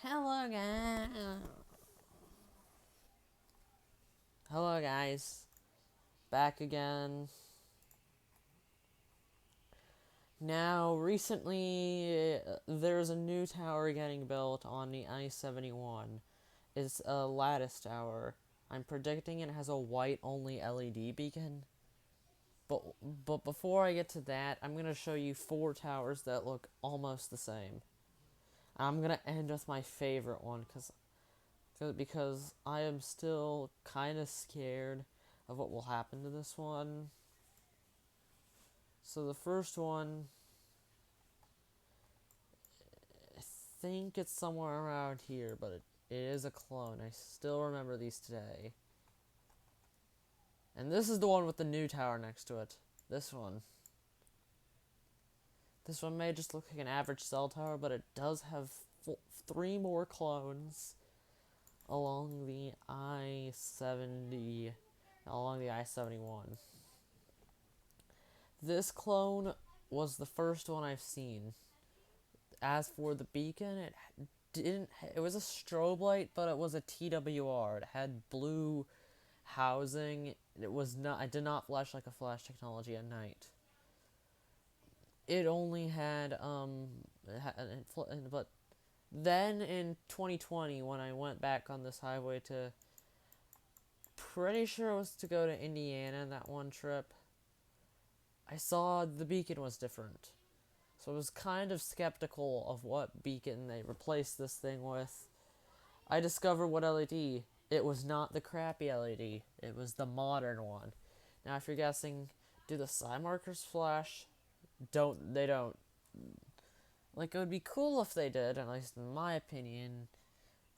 Hello guys. Hello guys. Back again. Now, recently, there's a new tower getting built on the I-71. It's a lattice tower. I'm predicting it has a white-only LED beacon. But before I get to that, I'm going to show you 4 towers that look almost the same. I'm going to end with my favorite one, because I am still kind of scared of what will happen to this one. So the first one, I think it's somewhere around here, but it is a clone. I still remember these today. And this is the one with the new tower next to it. This one. This one may just look like an average cell tower, but it does have 3 more clones along the I-70, along the I-71. This clone was the first one I've seen. As for the beacon, it was a strobe light, but it was a TWR. It had blue housing. It did not flash like a flash technology at night. It only had but then in 2020 when I went back on this highway to, pretty sure it was to go to Indiana that one trip, I saw the beacon was different. So I was kind of skeptical of what beacon they replaced this thing with. I discovered what LED. It was not the crappy LED. It was the modern one. Now, if you're guessing, do the side markers flash? They don't. Like, it would be cool if they did, at least in my opinion.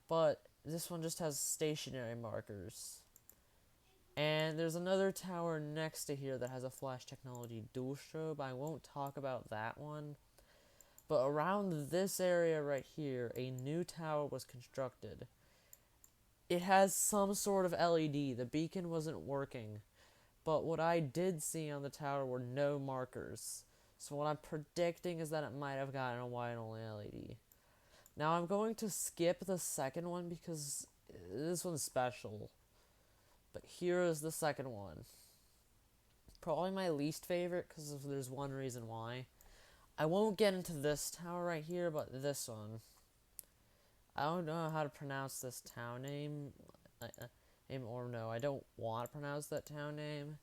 But this one just has stationary markers. And there's another tower next to here that has a flash technology dual strobe. I won't talk about that one. But around this area right here, a new tower was constructed. It has some sort of LED. The beacon wasn't working. But what I did see on the tower were no markers. So what I'm predicting is that it might have gotten a white-only LED. Now I'm going to skip the second one because this one's special. But here is the second one. Probably my least favorite because there's one reason why. I won't get into this tower right here, but this one. I don't know how to pronounce this town name. Or no, I don't want to pronounce that town name.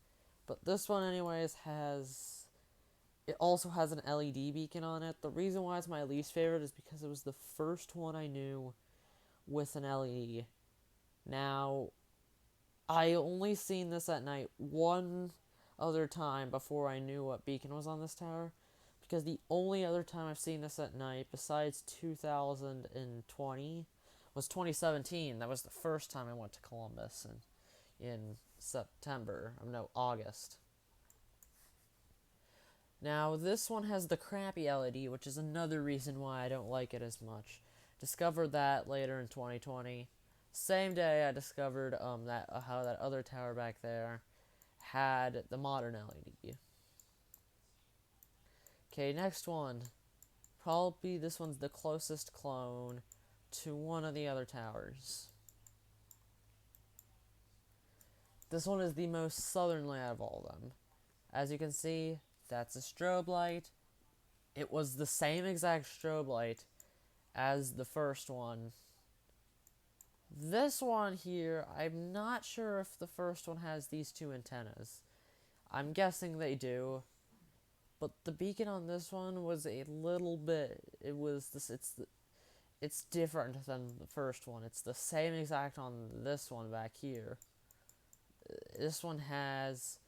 But this one, anyways, it also has an LED beacon on it. The reason why it's my least favorite is because it was the first one I knew with an LED. Now, I only seen this at night one other time before I knew what beacon was on this tower. Because the only other time I've seen this at night, besides 2020, was 2017. That was the first time I went to Columbus in September. No, August. Now, this one has the crappy LED, which is another reason why I don't like it as much. Discovered that later in 2020. Same day I discovered how that other tower back there had the modern LED. Okay, next one. Probably this one's the closest clone to one of the other towers. This one is the most southerly out of all of them. As you can see, that's a strobe light. It was the same exact strobe light as the first one. This one here, I'm not sure if the first one has these 2 antennas. I'm guessing they do. But the beacon on this one was a little bit, it's different than the first one. It's the same exact on this one back here. This one has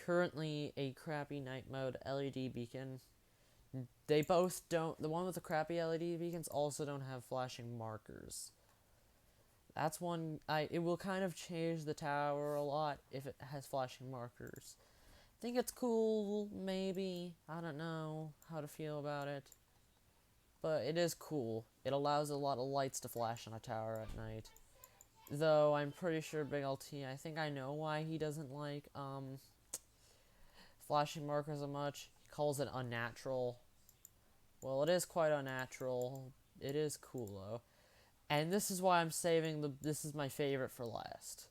currently a crappy night mode LED beacon. They both don't, the one with the crappy LED beacons also don't have flashing markers. That's one, it will kind of change the tower a lot if it has flashing markers. I think it's cool, maybe. I don't know how to feel about it. But it is cool. It allows a lot of lights to flash on a tower at night. Though I'm pretty sure Big LT, I think I know why he doesn't like flashing markers as much. He calls it unnatural. Well, it is quite unnatural. It is cool though. And this is why I'm saving this is my favorite for last.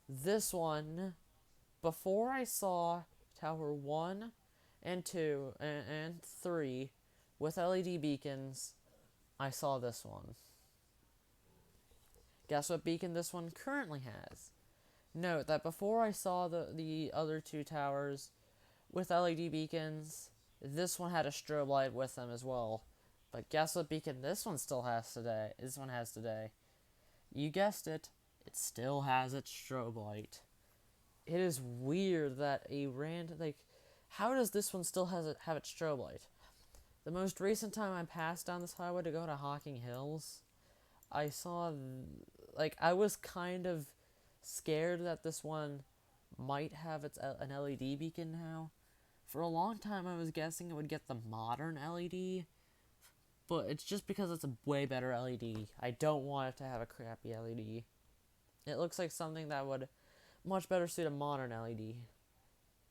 This one, before I saw Tower 1 and 2 and 3 with LED beacons, I saw this one. Guess what beacon this one currently has? Note that before I saw the other two towers with LED beacons, this one had a strobe light with them as well. But guess what beacon this one still has today? This one has today. You guessed it. It still has its strobe light. It is weird that a random, like, how does this one still have its strobe light? The most recent time I passed down this highway to go to Hocking Hills, I saw, like, I was kind of scared that this one might have an LED beacon now. For a long time, I was guessing it would get the modern LED, but it's just because it's a way better LED. I don't want it to have a crappy LED. It looks like something that would much better suit a modern LED.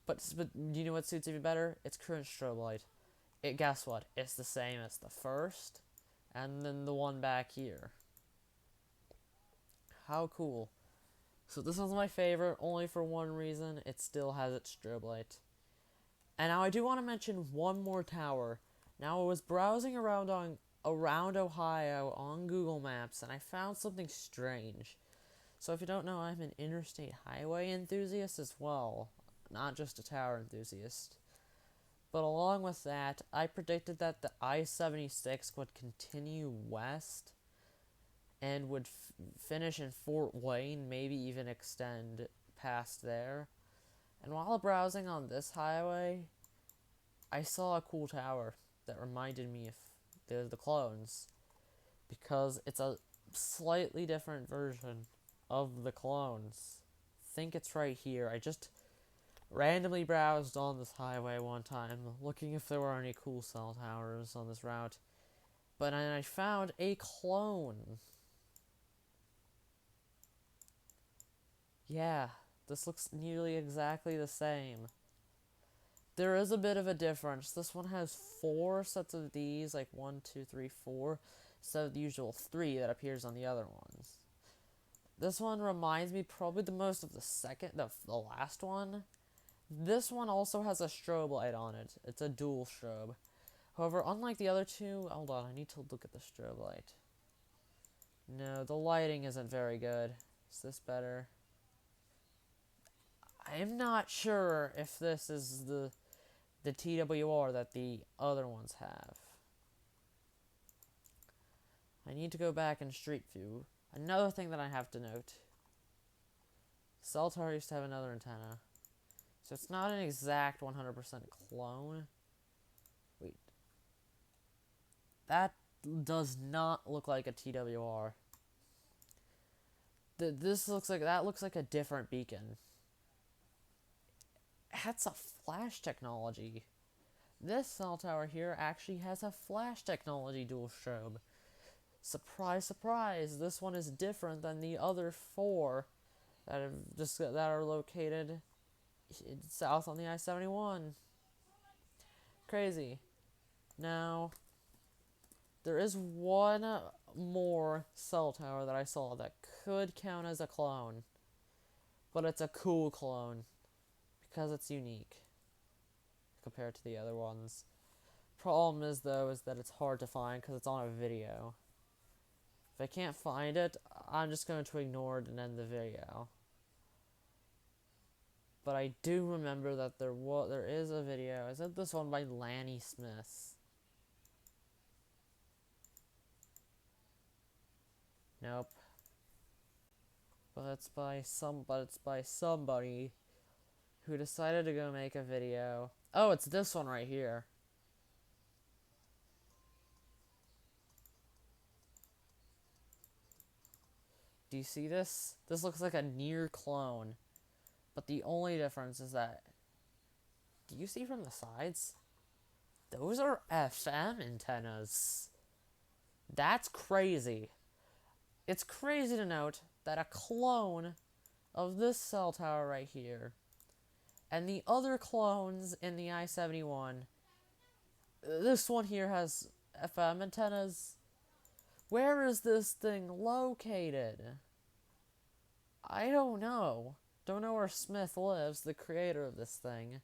But you know what suits even better? Its current strobe light. Guess what? It's the same as the first, and then the one back here. How cool. So this one's my favorite, only for one reason. It still has its strobe light. And now I do want to mention one more tower. Now I was browsing around Ohio on Google Maps, and I found something strange. So if you don't know, I'm an interstate highway enthusiast as well, not just a tower enthusiast. But along with that, I predicted that the I-76 would continue west and would finish in Fort Wayne, maybe even extend past there. And while browsing on this highway, I saw a cool tower that reminded me of the clones, because it's a slightly different version of the clones. I think it's right here. I just randomly browsed on this highway one time, looking if there were any cool cell towers on this route. But I found a clone. Yeah, this looks nearly exactly the same. There is a bit of a difference. This one has 4 sets of these, like 1, 2, 3, 4, instead of the usual 3 that appears on the other ones. This one reminds me probably the most of the last one. This one also has a strobe light on it. It's a dual strobe. However, unlike the other two, hold on, I need to look at the strobe light. No, the lighting isn't very good. Is this better? I'm not sure if this is the TWR that the other ones have. I need to go back in Street View. Another thing that I have to note. Cell Tower used to have another antenna. So it's not an exact 100% clone. Wait. That does not look like a TWR. That looks like a different beacon. That's a flash technology. This cell tower here actually has a flash technology dual strobe. Surprise, surprise! This one is different than the other 4 that are located south on the I-71. Crazy. Now, there is one more cell tower that I saw that could count as a clone, but it's a cool clone because it's unique compared to the other ones. Problem is, though, is that it's hard to find because it's on a video. If I can't find it, I'm just going to ignore it and end the video. But I do remember that there is a video. Is it this one by Lanny Smith? Nope. But it's by somebody who decided to go make a video. Oh, it's this one right here. Do you see this? This looks like a near clone. But the only difference is that, do you see from the sides? Those are FM antennas. That's crazy. It's crazy to note that a clone of this cell tower right here and the other clones in the I-71, this one here has FM antennas, Where is this thing located? I don't know. Don't know where Smith lives, the creator of this thing.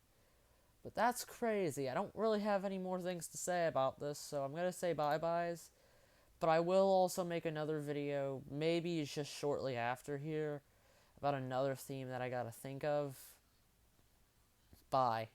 But that's crazy. I don't really have any more things to say about this, so I'm gonna say bye-byes. But I will also make another video, maybe just shortly after here, about another theme that I gotta think of. Bye.